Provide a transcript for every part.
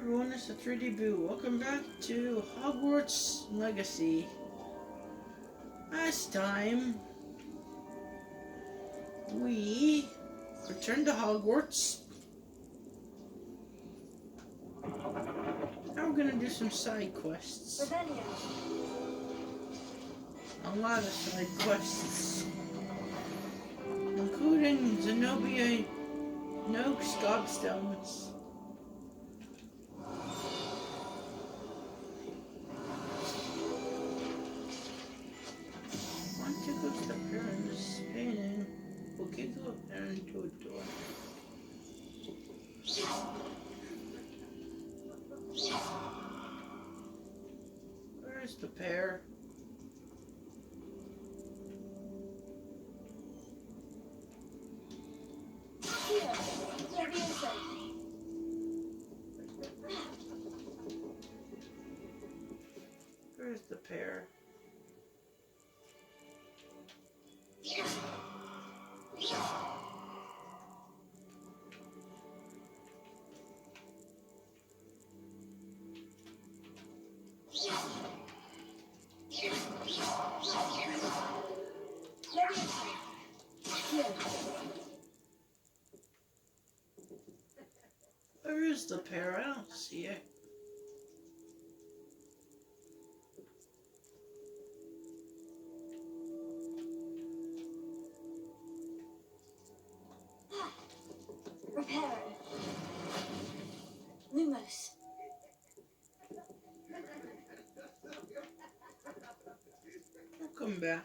everyone, it's the 3D Boo. Welcome back to Hogwarts Legacy. Last time, we returned to Hogwarts. Now we're gonna do some side quests. A lot of side quests, including Zenobia Noakes Gobstones. Tickles the parents painting will giggle into a door. Where's the pear? Where's the pear? Where is the pear? I don't see it. Repair. Lumos. Welcome back.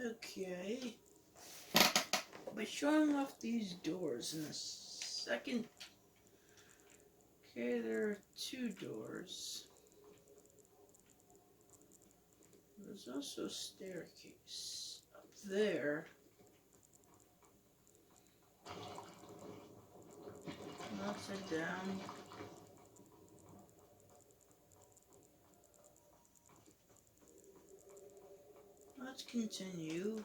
Okay. I'll be showing off these doors in a second. Okay, there are two doors. There's also a staircase up there. Upside down. Let's continue.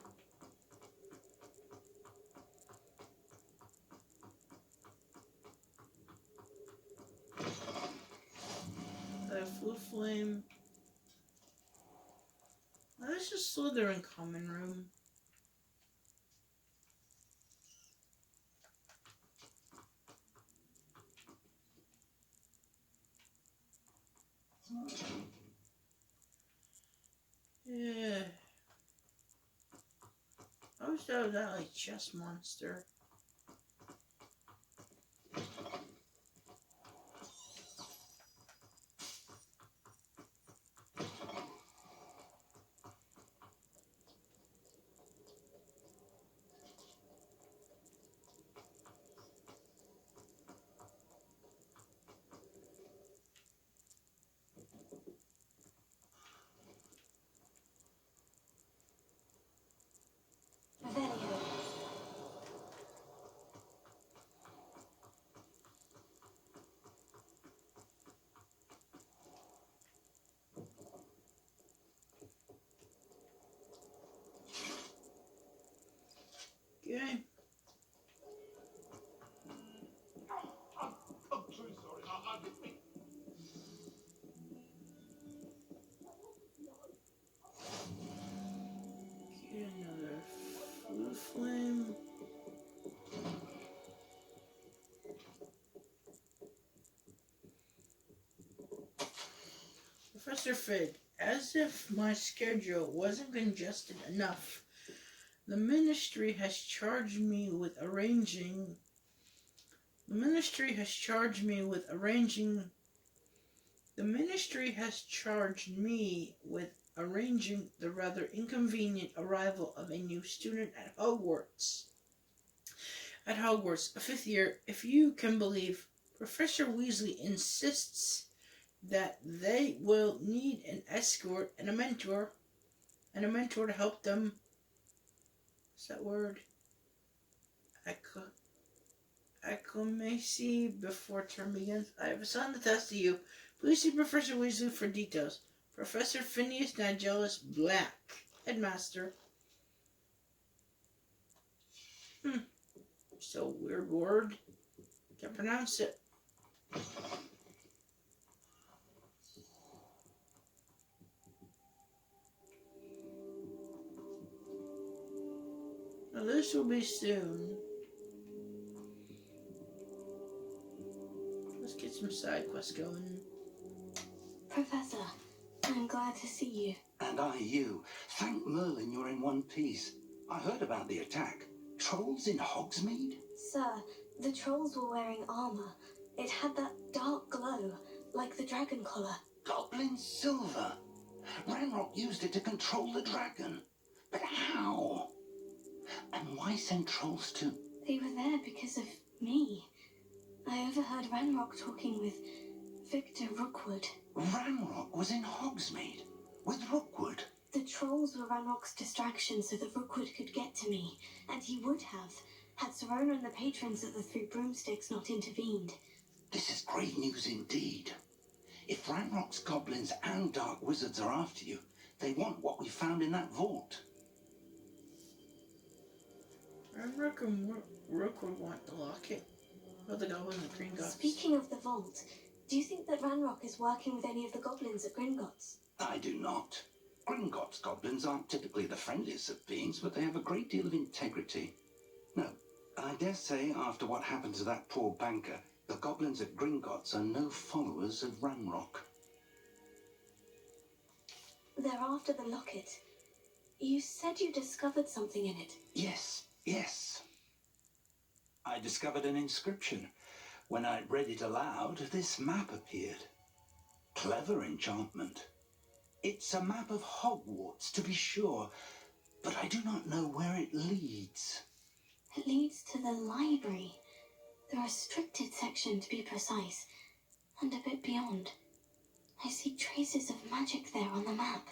The Flute Flame. Now, this is Slytherin common room. Yeah. I wish that was that like chess monster. Okay. I'm truly sorry. I didn't mean. Get another Flute Flame. Professor Fig, as if my schedule wasn't congested enough, the ministry has charged me with arranging the ministry has charged me with arranging the rather inconvenient arrival of a new student at Hogwarts. A fifth year, if you can believe. Professor Weasley insists that they will need an escort and a mentor to help them. What's that word? acclimacy before term begins. I have assigned the test to you. Please see Professor Weasley for details. Professor Phineas Nigellus Black, Headmaster. So weird word. Can't pronounce it. Now this will be soon. Let's get some side quests going. Professor, I'm glad to see you. And I you. Thank Merlin you're in one piece. I heard about the attack. Trolls in Hogsmeade? Sir, the trolls were wearing armor. It had that dark glow, like the dragon collar. Goblin silver. Ranrock used it to control the dragon. But how? And why send trolls to... They were there because of me. I overheard Ranrock talking with Victor Rookwood. Ranrock was in Hogsmeade with Rookwood. The trolls were Ranrock's distraction so that Rookwood could get to me, and he would have, had Serona and the patrons at the Three Broomsticks not intervened. This is great news indeed. If Ranrock's goblins and dark wizards are after you, they want what we found in that vault. Ranrock and Rookwood want the locket. Oh, the goblins and Gringotts. Speaking of the vault, do you think that Ranrock is working with any of the goblins at Gringotts? I do not. Gringotts goblins aren't typically the friendliest of beings, but they have a great deal of integrity. No, I dare say after what happened to that poor banker, the goblins at Gringotts are no followers of Ranrock. They're after the locket. You said you discovered something in it. Yes. I discovered an inscription. When I read it aloud, this map appeared. Clever enchantment. It's a map of Hogwarts, to be sure, but I do not know where it leads. It leads to the library. The restricted section, to be precise, and a bit beyond. I see traces of magic there on the map.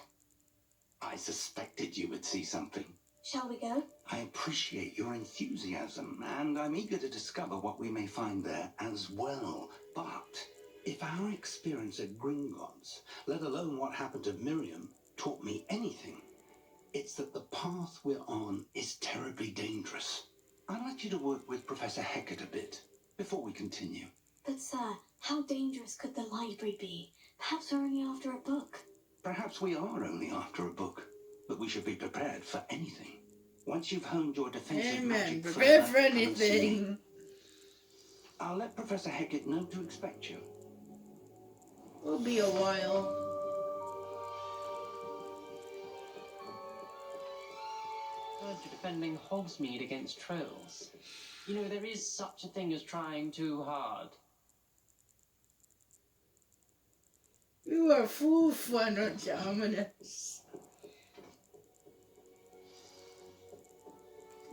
I suspected you would see something. Shall we go? I appreciate your enthusiasm, and I'm eager to discover what we may find there as well. But if our experience at Gringotts, let alone what happened to Miriam, taught me anything, it's that the path we're on is terribly dangerous. I'd like you to work with Professor Hecat a bit before we continue. But sir, how dangerous could the library be? Perhaps we're only after a book. Perhaps we are only after a book, but we should be prepared for anything. Once you've honed your defensive Amen. magic Prepare further, for come and see me. anything. I'll let Professor Hecat know to expect you. It'll be a while. To defending Hogsmeade against trolls. You know, there is such a thing as trying too hard. You are full of fun, aren't you, Ominous?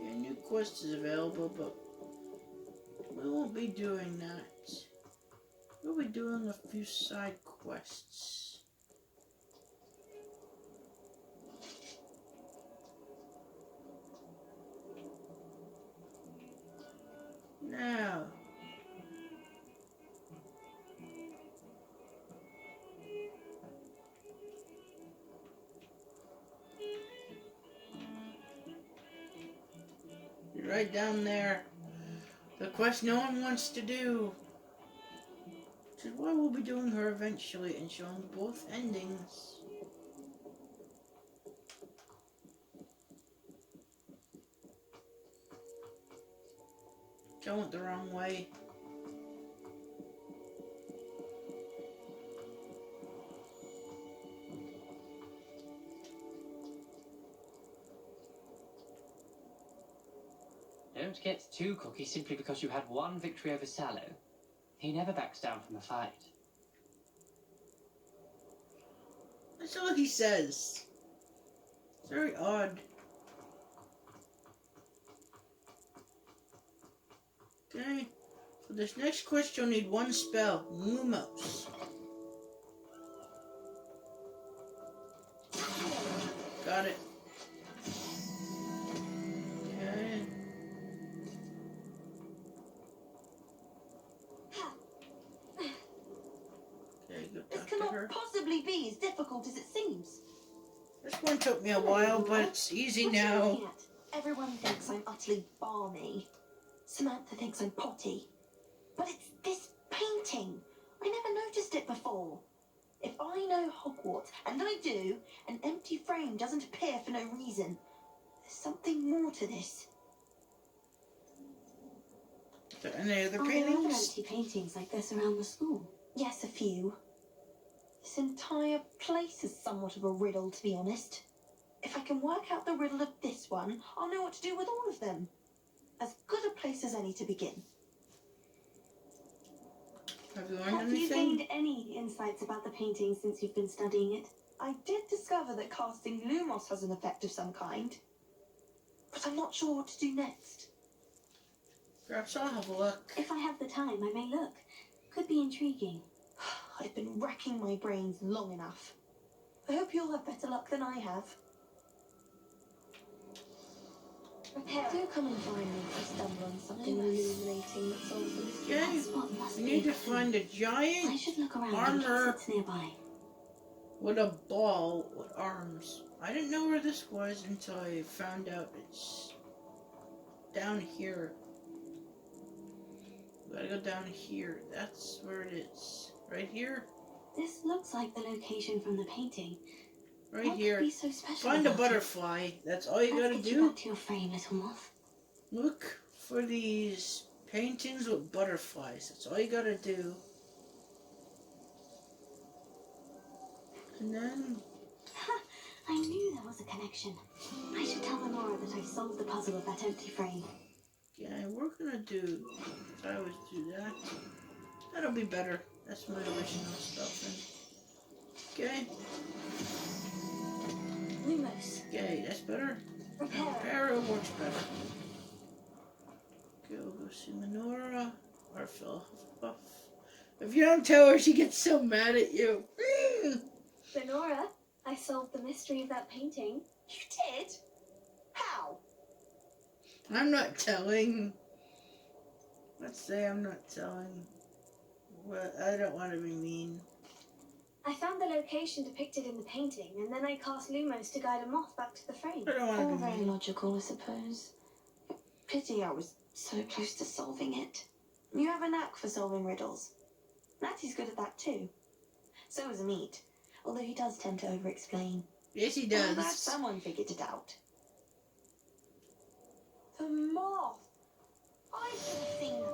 Yeah, new quest is available, but we won't be doing that. We'll be doing a few side quests. Now, you're right down there. The quest no one wants to do. Which is why we'll be doing her eventually and showing both endings. I went the wrong way. Don't get too cocky simply because you had one victory over Sallow. He never backs down from a fight. That's all he says. It's very odd. Okay. For this next quest, you'll need one spell. Lumos. Got it. Okay. difficult as it seems. This one took me a while, but it's easy What are you now. looking at? Everyone thinks I'm utterly balmy. Samantha thinks I'm potty. But it's this painting. I never noticed it before. If I know Hogwarts, and I do, an empty frame doesn't appear for no reason. There's something more to this. Are there any other Are there other paintings? empty paintings like this around the school? Yes, a few. This entire place is somewhat of a riddle, to be honest. If I can work out the riddle of this one, I'll know what to do with all of them. As good a place as any to begin. Have you learned Have you anything? gained any insights about the painting since you've been studying it? I did discover that casting Lumos has an effect of some kind. But I'm not sure what to do next. Perhaps I'll have a look. If I have the time, I may look. Could be intriguing. I've been racking my brains long enough. I hope you'll have better luck than I have. Do come and find me if I stumble on something illuminating that solves the mystery. Okay, That spot must we be need to a clue. find a I giant should look around armor in case it's nearby. with a ball with arms. I didn't know where this was until I found out it's down here. We gotta go down here. That's where it is. Right here? This looks like the location from the painting. Right What here. could be so special Find a about it? butterfly. That's all you Let's gotta get you do. back to your frame, little moth. Look for these paintings with butterflies. That's all you gotta do. And then Ha! I knew there was a connection. I should tell Lenora that I've solved the puzzle of that empty frame. yeah, we're gonna do. I always do that. That'll be better. That's my original stuff. Okay. Lumos. Okay, that's better. Repair. Para works better. Okay, we'll go see Menora. Or Phil Hufflepuff. If you don't tell her, she gets so mad at you. Lenora, I solved the mystery of that painting. You did? How? I'm not telling. Let's say I'm not telling. Well, I don't want to be mean. I found the location depicted in the painting, and then I cast Lumos to guide a moth back to the frame. I don't want All to be very mean. logical, I suppose. Pity I was so close to solving it. You have a knack for solving riddles. Natty's good at that too. So is Meat, although he does tend to over-explain. Yes, he I'm glad does. someone figured it out. The moth! I should have seen that.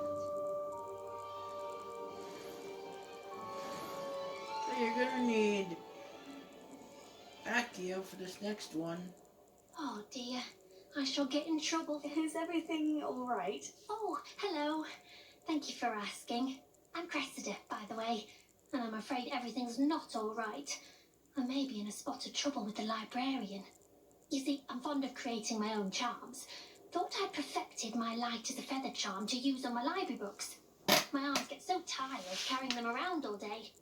So you're gonna need Accio for this next one. Oh dear, I shall get in trouble. Is everything all right? Oh, hello. Thank you for asking. I'm Cressida, by the way, and I'm afraid everything's not all right. I may be in a spot of trouble with the librarian. You see, I'm fond of creating my own charms. Thought I'd perfected my light as a feather charm to use on my library books. My arms get so tired carrying them around all day.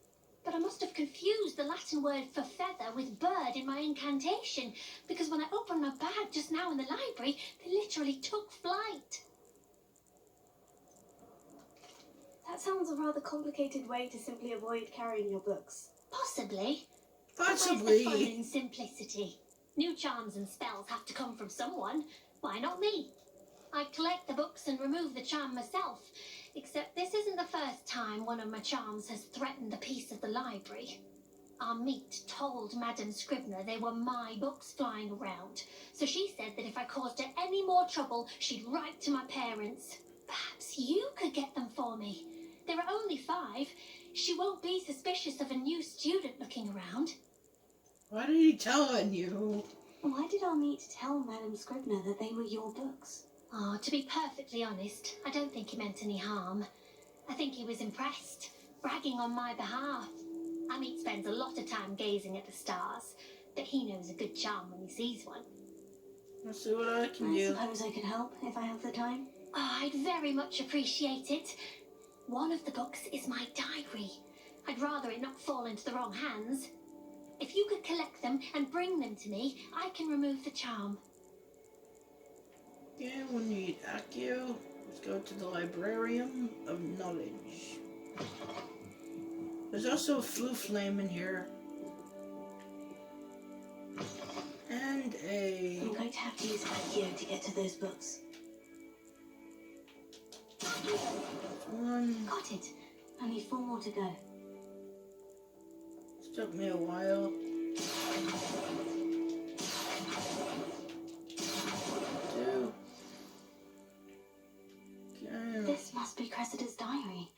But I must have confused the Latin word for feather with bird in my incantation, because when I opened my bag just now in the library, they literally took flight. That sounds a rather complicated way to simply avoid carrying your books. Possibly. But where's the fun Possibly. in simplicity? New charms and spells have to come from someone. Why not me? I collect the books and remove the charm myself. Except this isn't the first time one of my charms has threatened the peace of the library. Our Meat told Madame Scribner they were my books flying around. So she said that if I caused her any more trouble, she'd write to my parents. Perhaps you could get them for me. There are only 5. She won't be suspicious of a new student looking around. Why did he tell on you? Why did our Meat tell Madame Scribner that they were your books? Oh, to be perfectly honest, I don't think he meant any harm. I think he was impressed, bragging on my behalf. Amit spends a lot of time gazing at the stars, but he knows a good charm when he sees one. I'll see what I can I do. suppose I could help if I have the time. Oh, I'd very much appreciate it. One of the books is my diary. I'd rather it not fall into the wrong hands. If you could collect them and bring them to me, I can remove the charm. Yeah, we'll need Accio. Let's go to the Librarium of Knowledge. There's also a Floo Flame in here. Okay. I'm going to have to use Accio to get to those books. One. Got it. Only 4 more to go. Took me a while. 2. Okay. This must be Cressida's diary.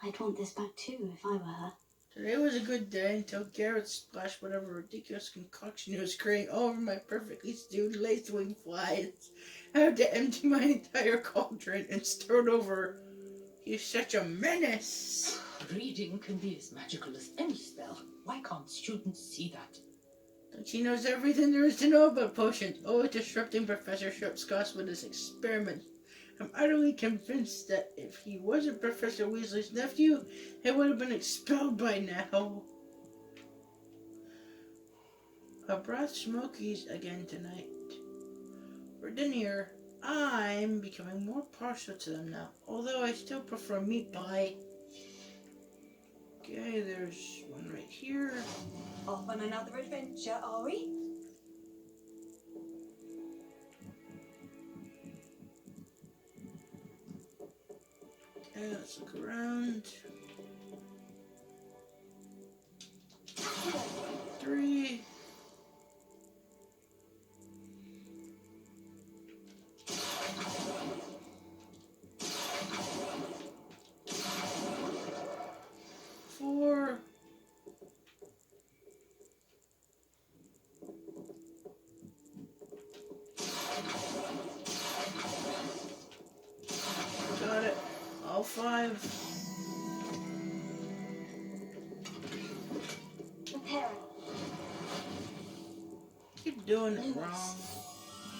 I'd want this back too if I were her. Today was a good day until Garrett splashed whatever ridiculous concoction he was creating all over my perfectly stewed lace-wing flies. I had to empty my entire cauldron and start over. He's such a menace. Reading can be as magical as any spell. Why can't students see that? She knows everything there is to know about potions, always disrupting Professor Shropscott with his experiments. I'm utterly convinced that if he wasn't Professor Weasley's nephew, he would have been expelled by now. I brought Smokies again tonight. For dinner, I'm becoming more partial to them now, although I still prefer meat pie. Okay, there's one right here. Off on another adventure, are we? Okay, let's look around. 3. Four. Got it. All 5. Repair it. Keep doing it wrong.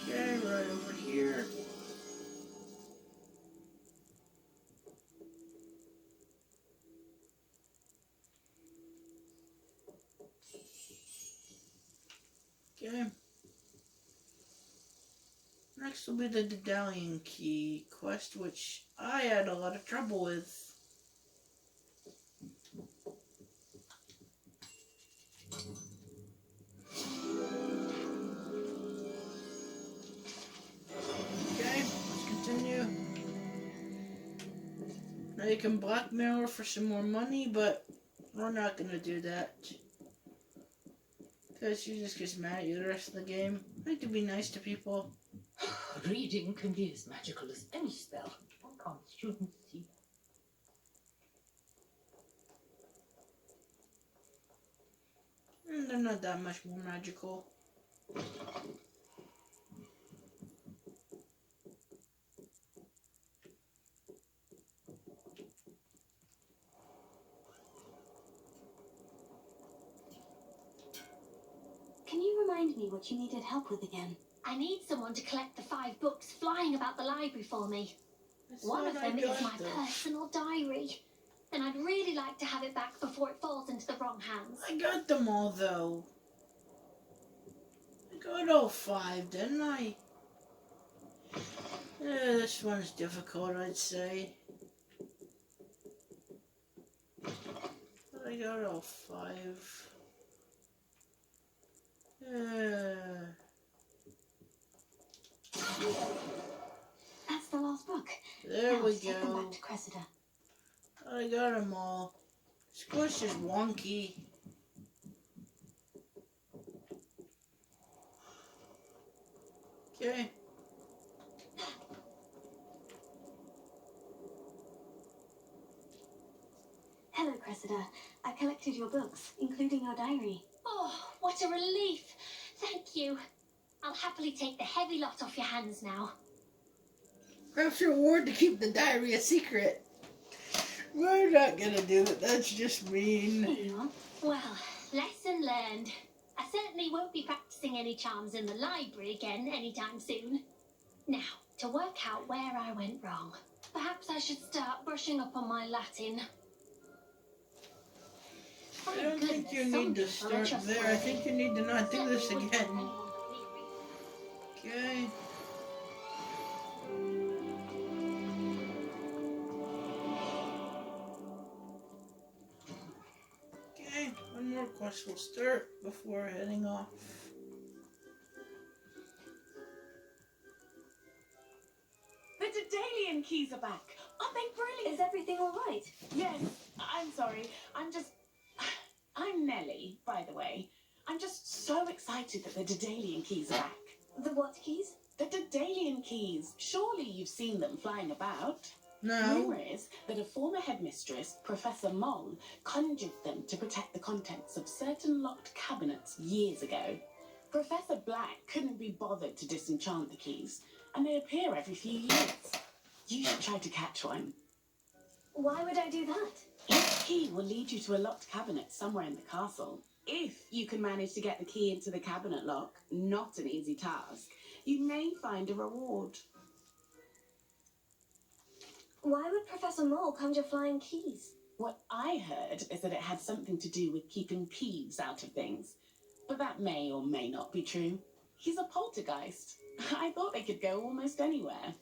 Okay, right over here. Okay. Next will be the Daedalian Key quest, which I had a lot of trouble with. Okay, let's continue. Now you can blackmail her for some more money, but we're not gonna do that. Because she just gets mad at you the rest of the game. I like to be nice to people. Reading can be as magical as any spell. Why can't students see that? And they're not that much more magical. Can you remind me what you needed help with again? I need someone to collect the 5 books flying about the library for me. One of them is my personal diary, and I'd really like to have it back before it falls into the wrong hands. I got them all, though. I got all 5, didn't I? Yeah, this one's difficult, I'd say. But I got all 5. That's the last book. There Now we to take them go. back to Cressida. I got them all. Squish is wonky. Okay. Hello, Cressida. I collected your books, including your diary. Oh, what a relief. Thank you. I'll happily take the heavy lot off your hands now. Perhaps your reward to keep the diary a secret. We're not gonna do it. That's just mean. Here you are. Well, lesson learned. I certainly won't be practicing any charms in the library again anytime soon. Now, to work out where I went wrong. Perhaps I should start brushing up on my Latin. I don't think you need to start there. I think you need to not do this again. Okay. Okay, one more quest will start before heading off. Daedalian keys are back. Aren't they brilliant? Is everything all right? Yes, I'm sorry. I'm Nellie, by the way. I'm just so excited that the Daedalian keys are back. The what keys? The Daedalian keys. Surely you've seen them flying about. No. Rumour is that a former headmistress, Professor Mong, conjured them to protect the contents of certain locked cabinets years ago. Professor Black couldn't be bothered to disenchant the keys, and they appear every few years. You should try to catch one. Why would I do that? Each key will lead you to a locked cabinet somewhere in the castle. If you can manage to get the key into the cabinet lock, not an easy task, you may find a reward. Why would Professor Mole conjure flying keys? What I heard is that it had something to do with keeping peeves out of things. But that may or may not be true. He's a poltergeist. I thought they could go almost anywhere.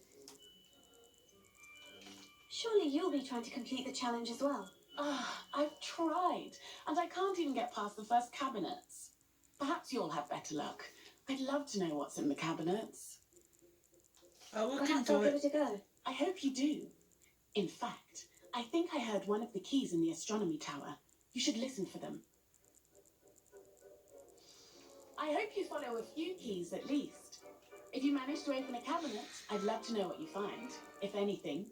Surely you'll be trying to complete the challenge as well. I've tried, and I can't even get past the first cabinets. Perhaps you'll have better luck. I'd love to know what's in the cabinets. I'll look Perhaps into I'll give it. it a go. I hope you do. In fact, I think I heard one of the keys in the astronomy tower. You should listen for them. I hope you follow a few keys at least. If you manage to open a cabinet, I'd love to know what you find, if anything.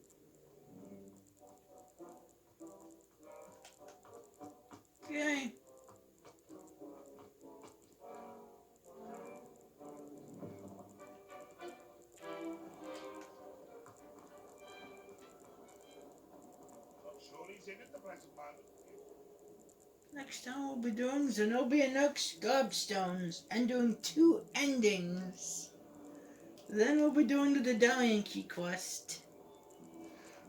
Yay. Not sure he's in at the present moment. Next time we'll be doing Zenobia Nook's gobstones and doing 2 endings. Then we'll be doing the Daedalian Key quest.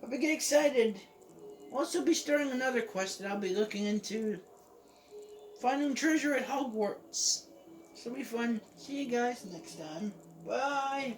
Hope you get excited. We'll also be starting another quest that I'll be looking into. Finding treasure at Hogwarts. This will be fun. See you guys next time. Bye.